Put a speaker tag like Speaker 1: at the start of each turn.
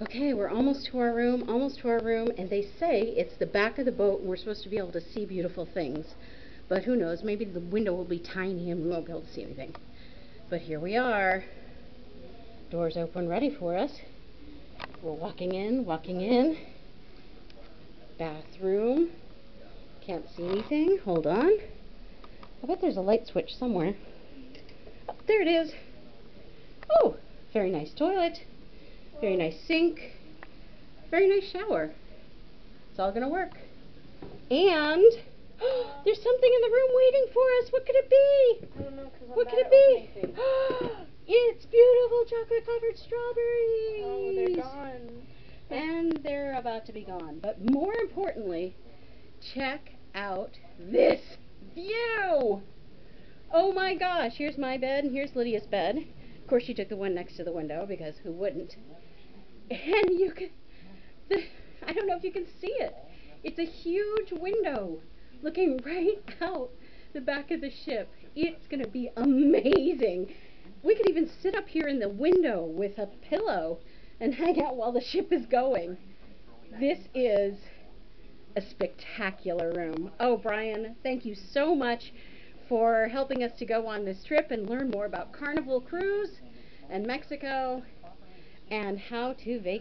Speaker 1: Okay, we're almost to our room, and they say it's the back of the boat and we're supposed to be able to see beautiful things. But who knows, maybe the window will be tiny and we won't be able to see anything. But here we are. Doors open, ready for us. We're walking in. Bathroom. Can't see anything. Hold on. I bet there's a light switch somewhere. Oh, there it is. Oh, very nice toilet. Very nice sink. Very nice shower. It's all gonna work. And there's something in the room waiting for us. What could it be?
Speaker 2: I don't know, because I'm
Speaker 1: What
Speaker 2: bad
Speaker 1: could it
Speaker 2: at
Speaker 1: be?
Speaker 2: opening things.
Speaker 1: It's beautiful chocolate covered strawberries.
Speaker 2: Oh, they're gone.
Speaker 1: And they're about to be gone. But more importantly, check out this view. Oh my gosh, here's my bed and here's Lydia's bed. Of course she took the one next to the window because who wouldn't? And you can, I don't know if you can see it. It's a huge window looking right out the back of the ship. It's going to be amazing. We could even sit up here in the window with a pillow and hang out while the ship is going. This is a spectacular room. Oh, Brian, thank you so much for helping us to go on this trip and learn more about Carnival Cruise and Mexico and how to vacation.